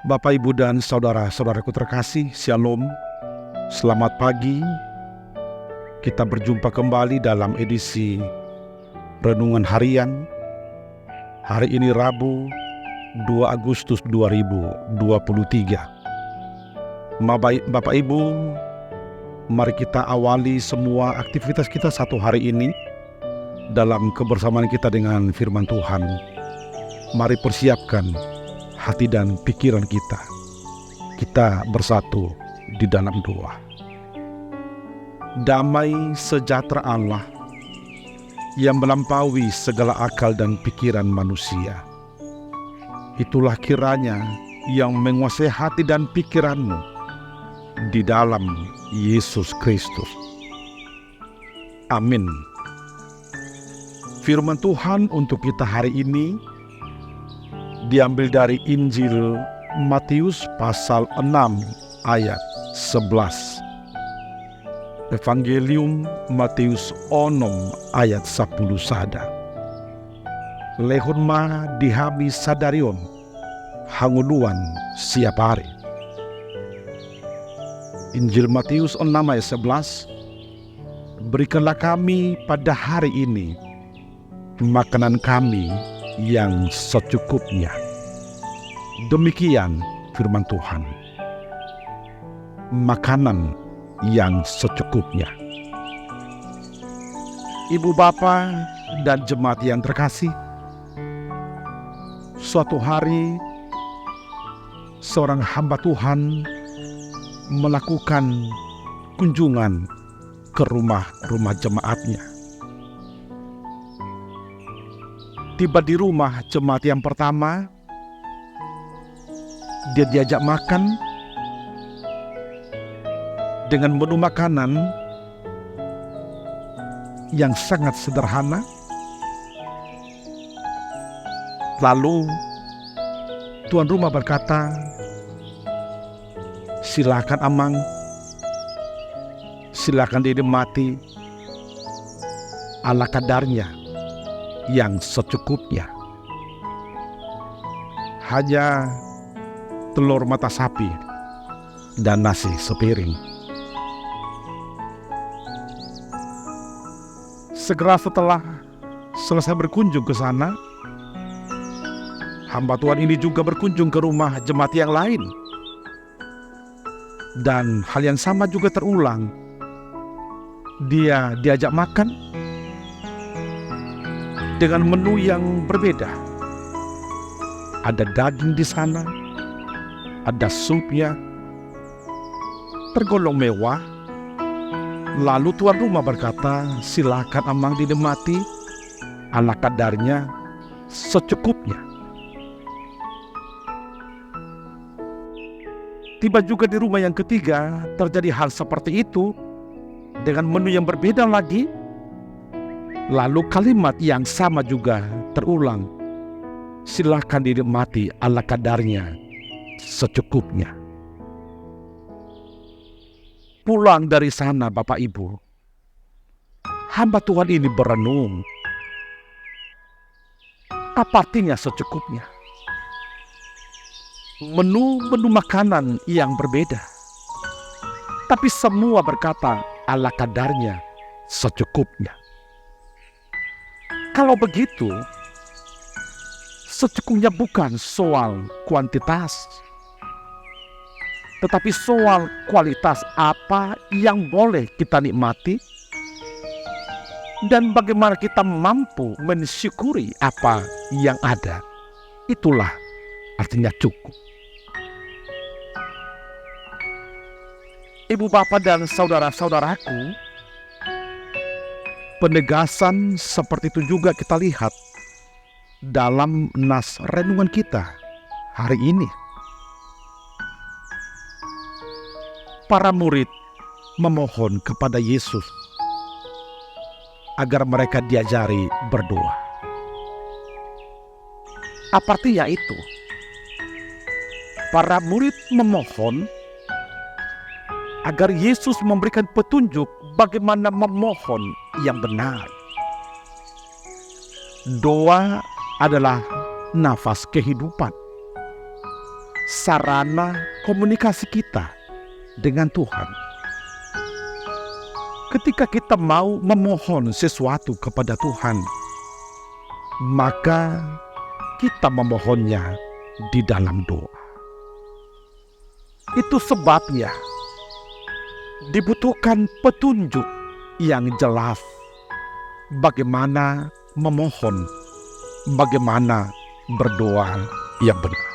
Bapak, Ibu, dan saudara-saudaraku terkasih, Shalom. Selamat pagi. Kita berjumpa kembali dalam edisi Renungan Harian. Hari ini Rabu, 2 Agustus 2023. Bapak, Ibu, mari kita awali semua aktivitas kita satu hari ini dalam kebersamaan kita dengan firman Tuhan. Mari persiapkan hati dan pikiran kita. Kita bersatu di dalam doa. Damai sejahtera Allah yang melampaui segala akal dan pikiran manusia, itulah kiranya yang menguasai hati dan pikiranmu di dalam Yesus Kristus. Amin. Firman Tuhan untuk kita hari ini diambil dari Injil Matius pasal 6 ayat 11. Evangelium Matius 6 ayat 10 sada. Lehon ma dihami sadarion hanguluan siap hari. Injil Matius 6 ayat 11. Berikanlah kami pada hari ini makanan kami yang secukupnya. Demikian firman Tuhan. Makanan yang secukupnya. Ibu, Bapa, dan jemaat yang terkasih, suatu hari seorang hamba Tuhan melakukan kunjungan ke rumah-rumah jemaatnya. Tiba di rumah jemaat yang pertama, dia diajak makan dengan menu makanan yang sangat sederhana. Lalu tuan rumah berkata, "Silakan Amang, silakan dinikmati ala kadarnya yang secukupnya. Hanya telur mata sapi dan nasi sepiring." Segera setelah selesai berkunjung ke sana, hamba Tuhan ini juga berkunjung ke rumah jemaat yang lain. Dan hal yang sama juga terulang. Dia diajak makan dengan menu yang berbeda. Ada daging di sana, ada supnya, tergolong mewah. Lalu tuan rumah berkata, "Silakan Amang dinikmati ala kadarnya secukupnya." Tiba juga di rumah yang ketiga terjadi hal seperti itu dengan menu yang berbeda lagi. Lalu kalimat yang sama juga terulang, "Silakan dinikmati ala kadarnya secukupnya." Pulang dari sana, Bapak Ibu, hamba Tuhan ini berenung. Apa artinya secukupnya? Menu makanan yang berbeda, tapi semua berkata ala kadarnya secukupnya. Kalau begitu, secukupnya bukan soal kuantitas, tetapi soal kualitas apa yang boleh kita nikmati dan bagaimana kita mampu mensyukuri apa yang ada. Itulah artinya cukup. Ibu, Bapak, dan saudara-saudaraku, penegasan seperti itu juga kita lihat dalam nas renungan kita hari ini. Para murid memohon kepada Yesus agar mereka diajari berdoa. Apa artinya itu? Para murid memohon agar Yesus memberikan petunjuk bagaimana memohon yang benar. Doa adalah nafas kehidupan. sarana komunikasi kita dengan Tuhan. Ketika kita mau memohon sesuatu kepada Tuhan, maka kita memohonnya di dalam doa. Itu sebabnya dibutuhkan petunjuk yang jelas bagaimana memohon, bagaimana berdoa yang benar.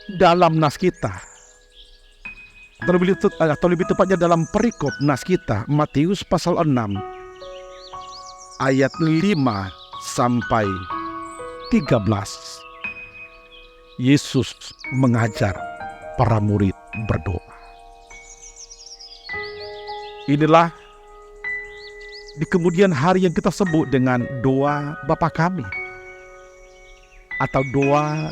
Dalam nas kita, atau lebih tepatnya dalam perikop nas kita, Matius pasal 6 ayat 5 sampai 13, Yesus mengajar para murid berdoa. Inilah di kemudian hari yang kita sebut dengan doa Bapa Kami, atau doa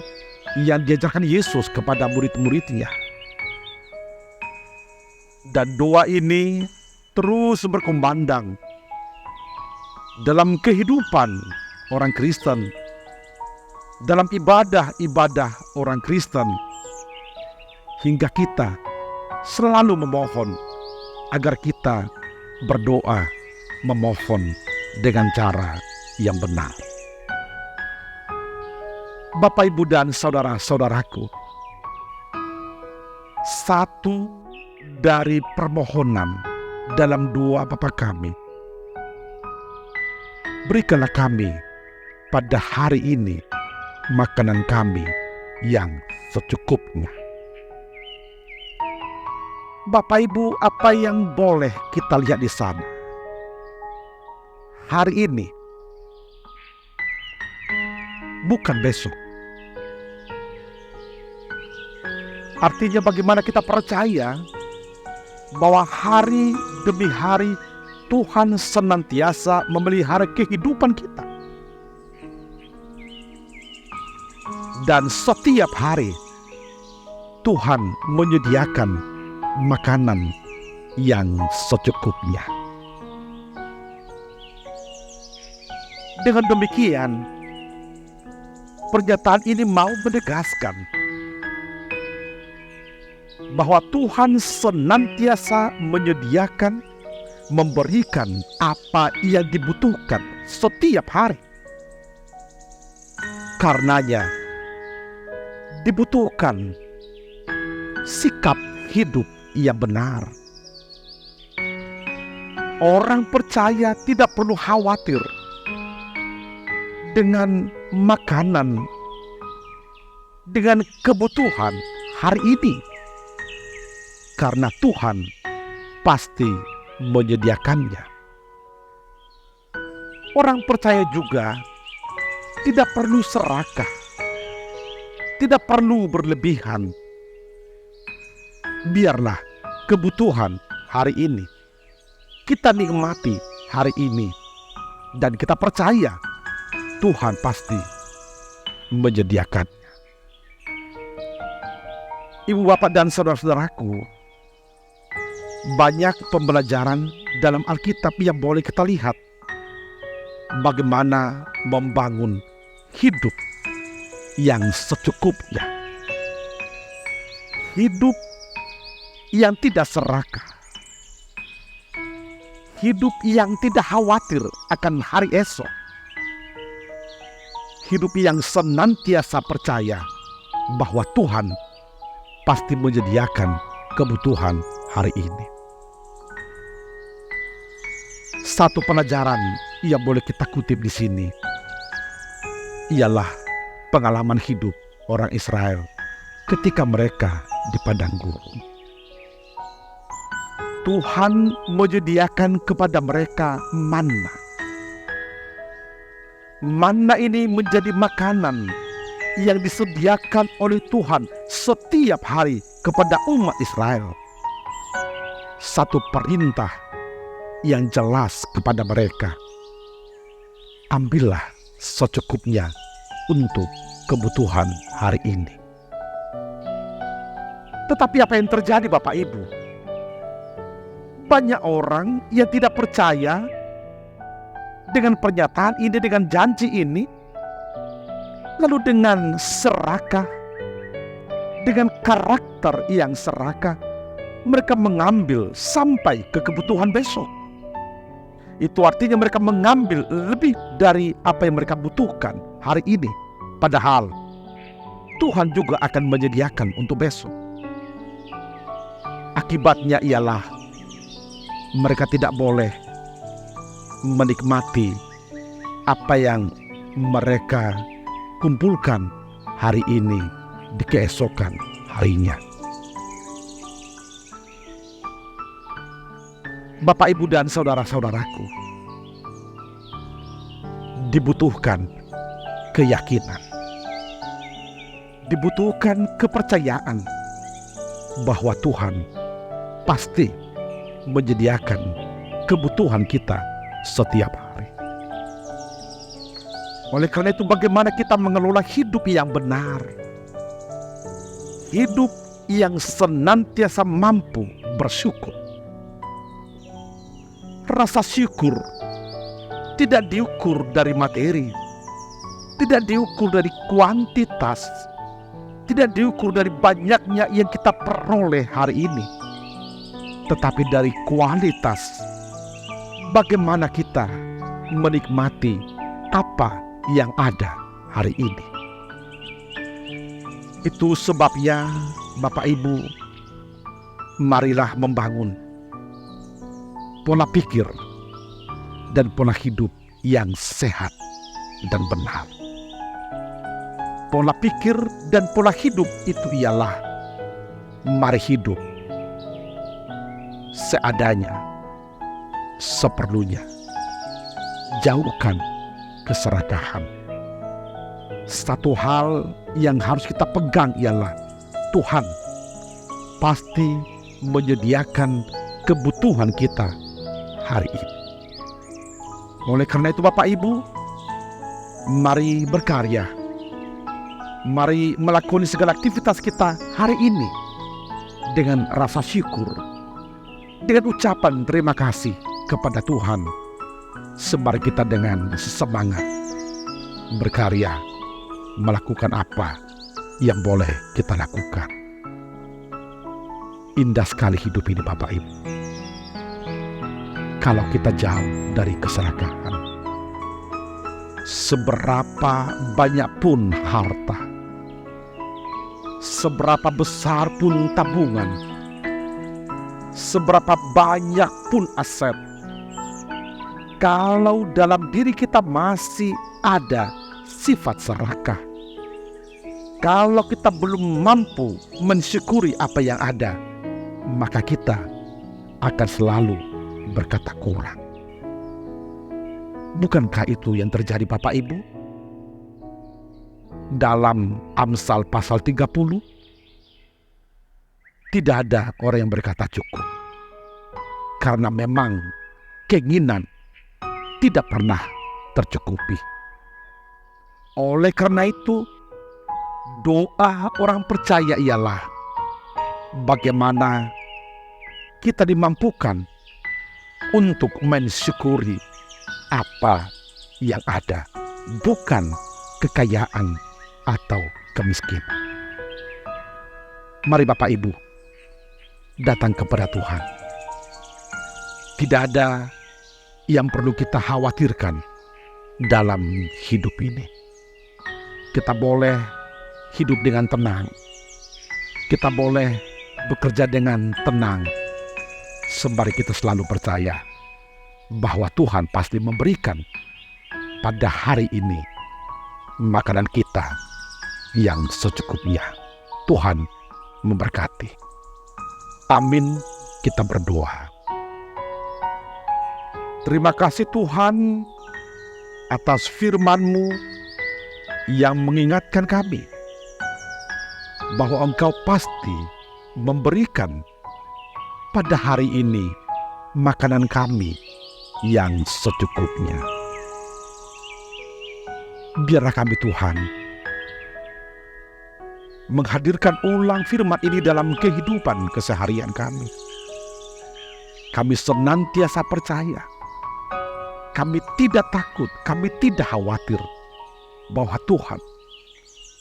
yang diajarkan Yesus kepada murid-muridnya. Dan doa ini terus berkumandang dalam kehidupan orang Kristen, dalam ibadah-ibadah orang Kristen, hingga kita selalu memohon agar kita berdoa, memohon dengan cara yang benar. Bapak, Ibu, dan saudara-saudaraku, satu dari permohonan dalam doa Bapa Kami, berikanlah kami pada hari ini makanan kami yang secukupnya. Bapak, Ibu, apa yang boleh kita lihat di sana? Hari ini, bukan besok. Artinya bagaimana kita percaya bahwa hari demi hari Tuhan senantiasa memelihara kehidupan kita. Dan setiap hari Tuhan menyediakan makanan yang secukupnya. Dengan demikian, pernyataan ini mau menegaskan bahwa Tuhan senantiasa menyediakan, memberikan apa yang dibutuhkan setiap hari. Karenanya dibutuhkan sikap hidup yang benar. Orang percaya tidak perlu khawatir dengan makanan, dengan kebutuhan hari ini, karena Tuhan pasti menyediakannya. Orang percaya juga tidak perlu serakah, tidak perlu berlebihan. Biarlah kebutuhan hari ini kita nikmati hari ini, dan kita percaya Tuhan pasti menyediakannya. Ibu, bapak, dan saudara-saudaraku, banyak pembelajaran dalam Alkitab yang boleh kita lihat bagaimana membangun hidup yang secukupnya, hidup yang tidak serakah, hidup yang tidak khawatir akan hari esok, hidup yang senantiasa percaya bahwa Tuhan pasti menyediakan kebutuhan hari ini. Satu pelajaran yang boleh kita kutip di sini ialah pengalaman hidup orang Israel ketika mereka di padang gurun. Tuhan menyediakan kepada mereka manna. Manna ini menjadi makanan yang disediakan oleh Tuhan setiap hari kepada umat Israel. Satu perintah yang jelas kepada mereka: ambillah secukupnya untuk kebutuhan hari ini. Tetapi apa yang terjadi, Bapak Ibu? Banyak orang yang tidak percaya dengan pernyataan ini, dengan janji ini, lalu dengan serakah, dengan karakter yang serakah, mereka mengambil sampai ke kebutuhan besok. Itu artinya mereka mengambil lebih dari apa yang mereka butuhkan hari ini. Padahal Tuhan juga akan menyediakan untuk besok. Akibatnya ialah mereka tidak boleh menikmati apa yang mereka kumpulkan hari ini di keesokan harinya. Bapak, Ibu, dan saudara-saudaraku, dibutuhkan keyakinan, dibutuhkan kepercayaan bahwa Tuhan pasti menyediakan kebutuhan kita setiap hari. Oleh karena itu, bagaimana kita mengelola hidup yang benar, hidup yang senantiasa mampu bersyukur. Rasa syukur tidak diukur dari materi, tidak diukur dari kuantitas, tidak diukur dari banyaknya yang kita peroleh hari ini, tetapi dari kualitas. Bagaimana kita menikmati apa yang ada hari ini. Itu sebabnya Bapak Ibu, marilah membangun pola pikir dan pola hidup yang sehat dan benar. Pola pikir dan pola hidup itu ialah mari hidup seadanya, seperlunya. Jauhkan keserakahan. Satu hal yang harus kita pegang ialah Tuhan pasti menyediakan kebutuhan kita hari ini. Oleh karena itu, Bapak Ibu, mari berkarya. Mari melakoni segala aktivitas kita hari ini dengan rasa syukur, dengan ucapan terima kasih kepada Tuhan. Semari kita dengan semangat berkarya, melakukan apa yang boleh kita lakukan. Indah sekali hidup ini, Bapak Ibu, kalau kita jauh dari keserakahan. Seberapa banyak pun harta, seberapa besar pun tabungan, seberapa banyak pun aset, kalau dalam diri kita masih ada sifat serakah, kalau kita belum mampu mensyukuri apa yang ada, maka kita akan selalu berkata kurang. Bukankah itu yang terjadi, Bapak Ibu? Dalam Amsal pasal 30, tidak ada orang yang berkata cukup. Karena memang keinginan tidak pernah tercukupi. Oleh karena itu, doa orang percaya ialah bagaimana kita dimampukan untuk mensyukuri apa yang ada, bukan kekayaan atau kemiskinan. Mari Bapak Ibu datang kepada Tuhan. Tidak ada yang perlu kita khawatirkan dalam hidup ini. Kita boleh hidup dengan tenang. Kita boleh bekerja dengan tenang. Sembari kita selalu percaya bahwa Tuhan pasti memberikan pada hari ini makanan kita yang secukupnya. Tuhan memberkati. Amin. Kita berdoa. Terima kasih Tuhan atas firman-Mu yang mengingatkan kami bahwa Engkau pasti memberikan pada hari ini makanan kami yang secukupnya. Biarlah kami Tuhan menghadirkan ulang firman ini dalam kehidupan keseharian kami. Kami senantiasa percaya, kami tidak takut, kami tidak khawatir bahwa Tuhan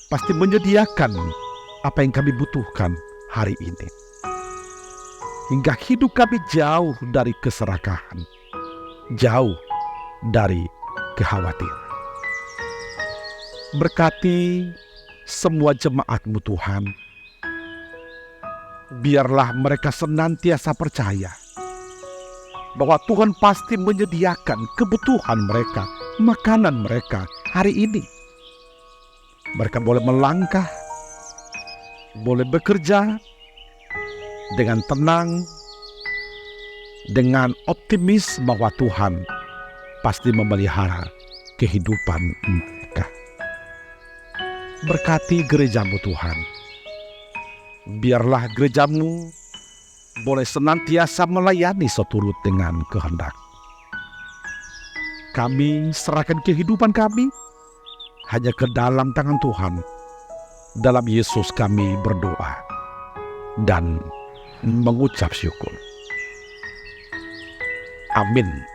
pasti menyediakan apa yang kami butuhkan hari ini. Hingga hidup kami jauh dari keserakahan, jauh dari kekhawatiran. Berkati semua jemaat-Mu Tuhan. Biarlah mereka senantiasa percaya bahwa Tuhan pasti menyediakan kebutuhan mereka, makanan mereka hari ini. Mereka boleh melangkah, boleh bekerja dengan tenang, dengan optimis bahwa Tuhan pasti memelihara kehidupan mereka. Berkati gereja-Mu Tuhan. Biarlah gereja-Mu boleh senantiasa melayani seturut dengan kehendak. Kami serahkan kehidupan kami hanya ke dalam tangan Tuhan. Dalam Yesus kami berdoa dan mengucap syukur. Amin.